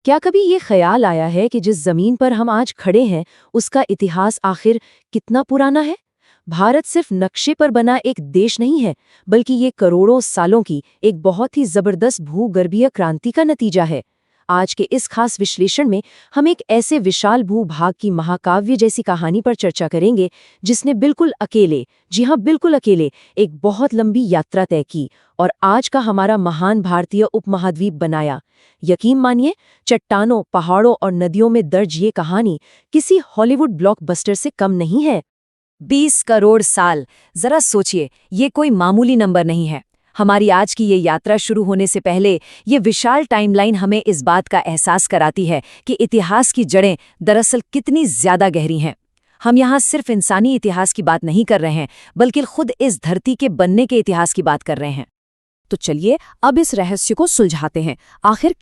क्या कभी ये ख्याल आया है कि जिस जमीन पर हम आज खड़े हैं उसका इतिहास आखिर कितना पुराना है? भारत सिर्फ नक्शे पर बना एक देश नहीं है, बल्कि ये करोड़ों सालों की एक बहुत ही जबरदस्त भूगर्भीय क्रांति का नतीजा है। आज के इस खास विश्लेषण में हम एक ऐसे विशाल भूभाग की महाकाव्य जैसी कहानी पर चर्चा करेंगे जिसने बिल्कुल अकेले, जी हाँ बिल्कुल अकेले, एक बहुत लंबी यात्रा तय की और आज का हमारा महान भारतीय उपमहाद्वीप बनाया। यकीन मानिए, चट्टानों, पहाड़ों और नदियों में दर्ज ये कहानी किसी हॉलीवुड ब्लॉकबस्टर से कम नहीं है। 20 करोड़ साल, जरा सोचिए, ये कोई मामूली नंबर नहीं है। हमारी आज की ये यात्रा शुरू होने से पहले ये विशाल टाइमलाइन हमें इस बात का एहसास कराती है कि इतिहास की जड़ें दरअसल कितनी ज्यादा गहरी हैं। हम यहाँ सिर्फ इंसानी इतिहास की बात नहीं कर रहे हैं, बल्कि खुद इस धरती के बनने के इतिहास की बात कर रहे हैं। तो चलिए अब इस रहस्य को सुलझाते हैं। आखिर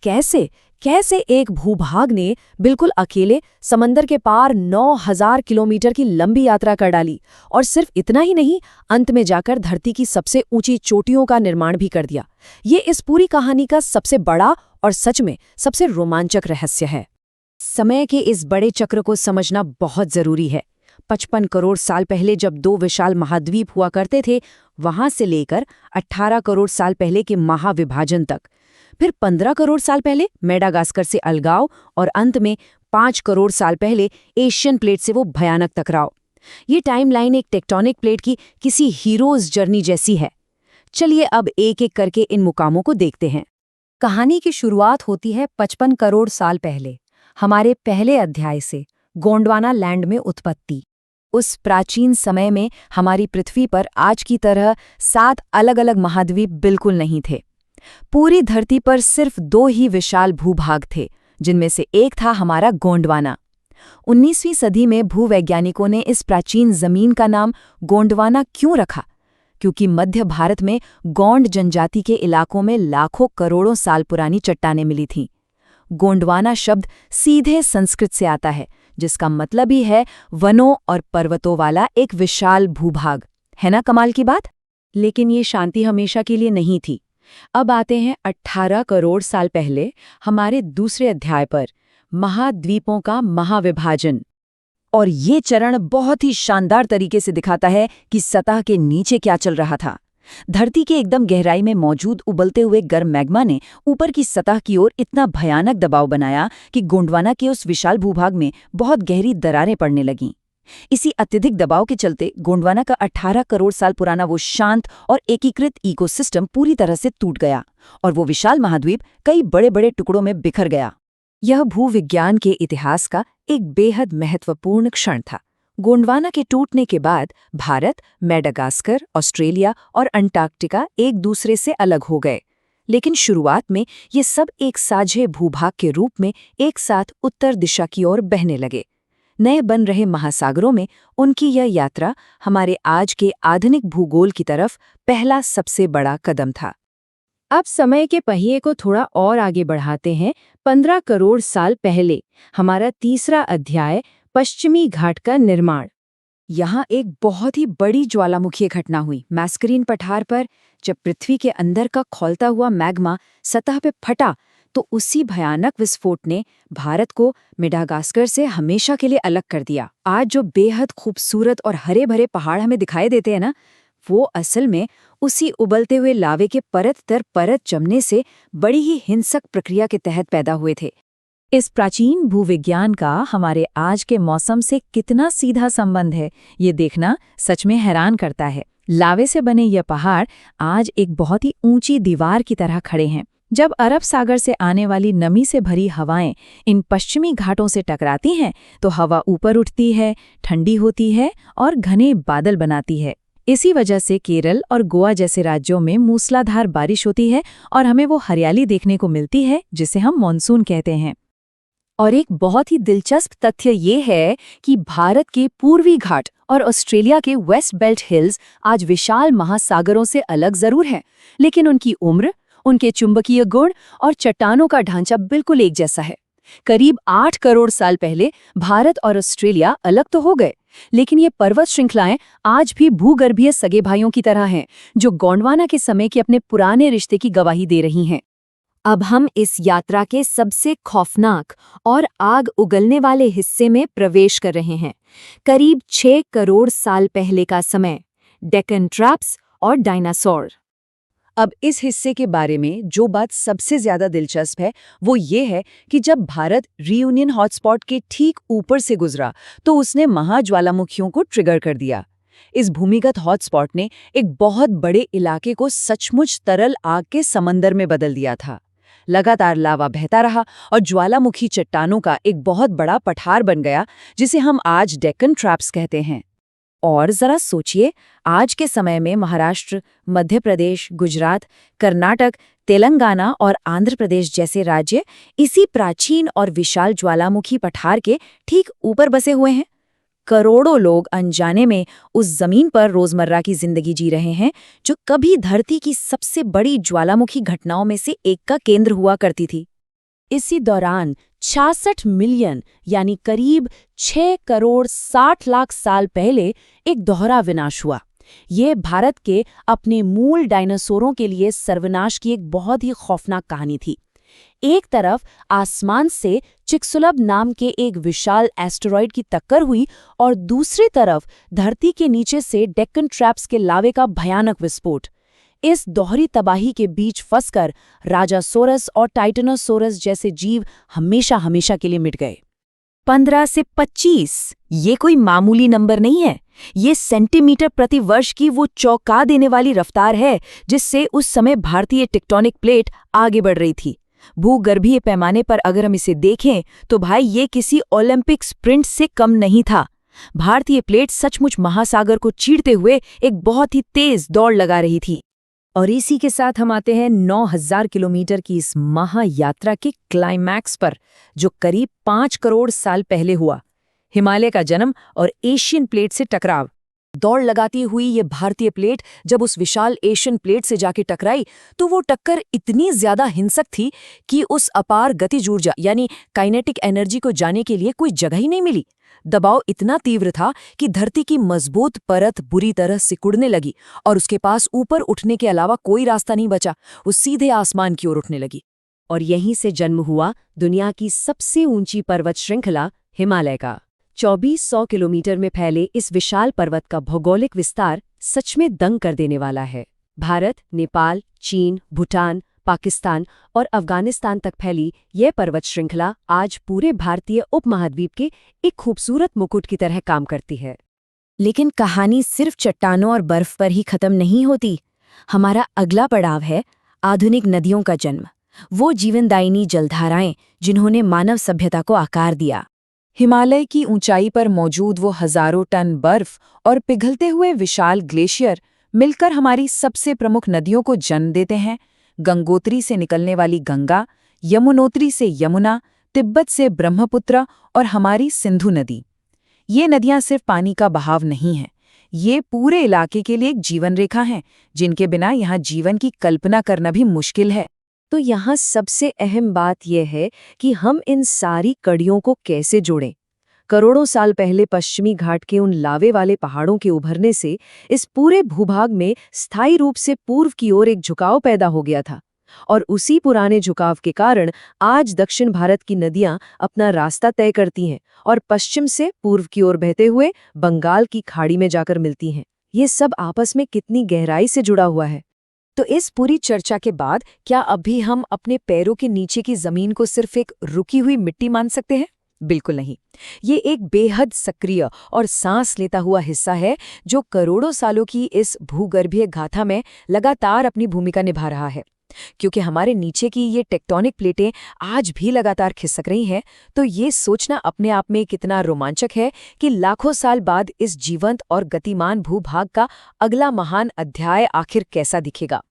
कैसे एक भूभाग ने बिल्कुल अकेले समंदर के पार 9000 किलोमीटर की लंबी यात्रा कर डाली, और सिर्फ इतना ही नहीं, अंत में जाकर धरती की सबसे ऊंची चोटियों का निर्माण भी कर दिया। ये इस पूरी कहानी का सबसे बड़ा और सच में सबसे रोमांचक रहस्य है। समय के इस बड़े चक्र को समझना बहुत जरूरी है। 55 करोड़ साल पहले जब दो विशाल महाद्वीप हुआ करते थे, वहां से लेकर 18 करोड़ साल पहले के महाविभाजन तक, फिर 15 करोड़ साल पहले मेडागास्कर से अलगाव, और अंत में 5 करोड़ साल पहले एशियन प्लेट से वो भयानक टकराव। ये टाइमलाइन एक टेक्टोनिक प्लेट की किसी हीरोज जर्नी जैसी है। चलिए अब एक एक करके इन मुकामों को देखते हैं। कहानी की शुरुआत होती है 55 करोड़ साल पहले, हमारे पहले अध्याय से, गोंडवाना लैंड में उत्पत्ति। उस प्राचीन समय में हमारी पृथ्वी पर आज की तरह 7 अलग-अलग महाद्वीप बिल्कुल नहीं थे। पूरी धरती पर सिर्फ 2 ही विशाल भूभाग थे, जिनमें से एक था हमारा गोंडवाना। 19वीं सदी में भूवैज्ञानिकों ने इस प्राचीन जमीन का नाम गोंडवाना क्यों रखा? क्योंकि मध्य भारत में गोंड जनजाति के इलाकों में लाखों करोड़ों साल पुरानी चट्टानें मिली थीं। गोंडवाना शब्द सीधे संस्कृत से आता है, जिसका मतलब ही है वनों और पर्वतों वाला एक विशाल भूभाग। है ना कमाल की बात? लेकिन ये शांति हमेशा के लिए नहीं थी। अब आते हैं 18 करोड़ साल पहले हमारे दूसरे अध्याय पर, महाद्वीपों का महाविभाजन। और ये चरण बहुत ही शानदार तरीके से दिखाता है कि सतह के नीचे क्या चल रहा था। धरती के एकदम गहराई में मौजूद उबलते हुए गर्म मैग्मा ने ऊपर की सतह की ओर इतना भयानक दबाव बनाया कि गोंडवाना के उस विशाल भूभाग में बहुत गहरी दरारें पड़ने लगीं। इसी अत्यधिक दबाव के चलते गोंडवाना का 18 करोड़ साल पुराना वो शांत और एकीकृत इकोसिस्टम पूरी तरह से टूट गया, और वो विशाल महाद्वीप कई बड़े बड़े टुकड़ों में बिखर गया। यह भूविज्ञान के इतिहास का एक बेहद महत्वपूर्ण क्षण था। गोंडवाना के टूटने के बाद भारत, मेडागास्कर, ऑस्ट्रेलिया और अंटार्कटिका एक दूसरे से अलग हो गए। लेकिन शुरुआत में ये सब एक साझे भूभाग के रूप में एक साथ उत्तर दिशा की ओर बहने लगे। नए बन रहे महासागरों में उनकी यह यात्रा हमारे आज के आधुनिक भूगोल की तरफ पहला सबसे बड़ा कदम था। अब समय के पहिए को थोड़ा और आगे बढ़ाते हैं। 15 करोड़ साल पहले हमारा तीसरा अध्याय, पश्चिमी घाट का निर्माण। यहाँ एक बहुत ही बड़ी ज्वालामुखी घटना हुई मैस्करीन पठार पर। जब पृथ्वी के अंदर का खौलता हुआ मैग्मा सतह पे फटा, तो उसी भयानक विस्फोट ने भारत को मेडागास्कर से हमेशा के लिए अलग कर दिया। आज जो बेहद खूबसूरत और हरे भरे पहाड़ हमें दिखाई देते हैं ना, वो असल में उसी उबलते हुए लावे के परत दर परत जमने से बड़ी ही हिंसक प्रक्रिया के तहत पैदा हुए थे। इस प्राचीन भूविज्ञान का हमारे आज के मौसम से कितना सीधा संबंध है, ये देखना सच में हैरान करता है। लावे से बने ये पहाड़ आज एक बहुत ही ऊंची दीवार की तरह खड़े हैं। जब अरब सागर से आने वाली नमी से भरी हवाएं इन पश्चिमी घाटों से टकराती हैं, तो हवा ऊपर उठती है, ठंडी होती है और घने बादल बनाती है। इसी वजह से केरल और गोवा जैसे राज्यों में मूसलाधार बारिश होती है और हमें वो हरियाली देखने को मिलती है जिसे हम मानसून कहते हैं। और एक बहुत ही दिलचस्प तथ्य ये है कि भारत के पूर्वी घाट और ऑस्ट्रेलिया के वेस्ट बेल्ट हिल्स आज विशाल महासागरों से अलग जरूर हैं, लेकिन उनकी उम्र, उनके चुंबकीय गुण और चट्टानों का ढांचा बिल्कुल एक जैसा है। करीब 8 करोड़ साल पहले भारत और ऑस्ट्रेलिया अलग तो हो गए, लेकिन ये पर्वत श्रृंखलाएं आज भी भूगर्भीय सगे भाइयों की तरह हैं, जो गोंडवाना के समय के अपने पुराने रिश्ते की गवाही दे रही हैं। अब हम इस यात्रा के सबसे खौफनाक और आग उगलने वाले हिस्से में प्रवेश कर रहे हैं। करीब 6 करोड़ साल पहले का समय, डेक्कन ट्रैप्स और डायनासोर। अब इस हिस्से के बारे में जो बात सबसे ज्यादा दिलचस्प है वो ये है कि जब भारत रीयूनियन हॉटस्पॉट के ठीक ऊपर से गुजरा तो उसने महाज्वालामुखियों को ट्रिगर कर दिया। इस भूमिगत हॉटस्पॉट ने एक बहुत बड़े इलाके को सचमुच तरल आग के समंदर में बदल दिया था। लगातार लावा बहता रहा और ज्वालामुखी चट्टानों का एक बहुत बड़ा पठार बन गया जिसे हम आज डेक्कन ट्रैप्स कहते हैं। और जरा सोचिए, आज के समय में महाराष्ट्र, मध्य प्रदेश, गुजरात, कर्नाटक, तेलंगाना और आंध्र प्रदेश जैसे राज्य इसी प्राचीन और विशाल ज्वालामुखी पठार के ठीक ऊपर बसे हुए हैं। करोड़ों लोग अनजाने में उस जमीन पर रोजमर्रा की जिंदगी जी रहे हैं जो कभी धरती की सबसे बड़ी ज्वालामुखी घटनाओं में से एक का केंद्र हुआ करती थी। इसी दौरान 66 मिलियन यानी करीब 6 करोड़ 60 लाख साल पहले एक दोहरा विनाश हुआ। ये भारत के अपने मूल डायनासोरों के लिए सर्वनाश की एक बहुत ही खौफनाक कहानी थी। एक तरफ आसमान से चिक्सुलब नाम के एक विशाल एस्टेरॉयड की टक्कर हुई और दूसरी तरफ धरती के नीचे से डेक्कन ट्रैप्स के लावे का भयानक विस्फोट। इस दोहरी तबाही के बीच फंसकर राजासोरस और टाइटेनोसोरस जैसे जीव हमेशा हमेशा के लिए मिट गए। 15 से 25 ये कोई मामूली नंबर नहीं है। ये सेंटीमीटर प्रति वर्ष की वो चौंका देने वाली रफ्तार है जिससे उस समय भारतीय टेक्टोनिक प्लेट आगे बढ़ रही थी। भूगर्भीय पैमाने पर अगर हम इसे देखें तो भाई ये किसी ओलंपिक स्प्रिंट से कम नहीं था। भारतीय प्लेट सचमुच महासागर को चीरते हुए एक बहुत ही तेज दौड़ लगा रही थी। और इसी के साथ हम आते हैं 9000 किलोमीटर की इस महायात्रा के क्लाइमैक्स पर, जो करीब 5 करोड़ साल पहले हुआ। हिमालय का जन्म और एशियन प्लेट से टकराव। दौड़ लगाती हुई ये भारतीय प्लेट जब उस विशाल एशियन प्लेट से जाके टकराई तो वो टक्कर इतनी ज्यादा हिंसक थी कि उस अपार गतिज ऊर्जा यानी काइनेटिक एनर्जी को जाने के लिए कोई जगह ही नहीं मिली। दबाव इतना तीव्र था कि धरती की मजबूत परत बुरी तरह सिकुड़ने लगी और उसके पास ऊपर उठने के अलावा कोई रास्ता नहीं बचा। वो सीधे आसमान की ओर उठने लगी। और यहीं से जन्म हुआ दुनिया की सबसे ऊंची पर्वत श्रृंखला हिमालय का। 2400 किलोमीटर में फैले इस विशाल पर्वत का भौगोलिक विस्तार सच में दंग कर देने वाला है। भारत, नेपाल, चीन, भूटान, पाकिस्तान और अफगानिस्तान तक फैली यह पर्वत श्रृंखला आज पूरे भारतीय उपमहाद्वीप के एक खूबसूरत मुकुट की तरह काम करती है। लेकिन कहानी सिर्फ चट्टानों और बर्फ पर ही खत्म नहीं होती। हमारा अगला पड़ाव है आधुनिक नदियों का जन्म, वो जीवनदायिनी जलधाराएं जिन्होंने मानव सभ्यता को आकार दिया। हिमालय की ऊंचाई पर मौजूद वो हजारों टन बर्फ और पिघलते हुए विशाल ग्लेशियर मिलकर हमारी सबसे प्रमुख नदियों को जन्म देते हैं। गंगोत्री से निकलने वाली गंगा, यमुनोत्री से यमुना, तिब्बत से ब्रह्मपुत्र और हमारी सिंधु नदी। ये नदियां सिर्फ पानी का बहाव नहीं हैं, ये पूरे इलाके के लिए एक जीवन रेखा हैं, जिनके बिना यहाँ जीवन की कल्पना करना भी मुश्किल है। तो यहाँ सबसे अहम बात यह है कि हम इन सारी कड़ियों को कैसे जोड़ें। करोड़ों साल पहले पश्चिमी घाट के उन लावे वाले पहाड़ों के उभरने से इस पूरे भूभाग में स्थायी रूप से पूर्व की ओर एक झुकाव पैदा हो गया था और उसी पुराने झुकाव के कारण आज दक्षिण भारत की नदियां अपना रास्ता तय करती हैं और पश्चिम से पूर्व की ओर बहते हुए बंगाल की खाड़ी में जाकर मिलती हैं। ये सब आपस में कितनी गहराई से जुड़ा हुआ है। तो इस पूरी चर्चा के बाद क्या अभी हम अपने पैरों के नीचे की जमीन को सिर्फ एक रुकी हुई मिट्टी मान सकते हैं? बिल्कुल नहीं। ये एक बेहद सक्रिय और सांस लेता हुआ हिस्सा है जो करोड़ों सालों की इस भूगर्भीय गाथा में लगातार अपनी भूमिका निभा रहा है। क्योंकि हमारे नीचे की ये टेक्टोनिक प्लेटें आज भी लगातार खिसक रही हैं, तो ये सोचना अपने आप में कितना रोमांचक है कि लाखों साल बाद इस जीवंत और गतिमान भूभाग का अगला महान अध्याय आखिर कैसा दिखेगा।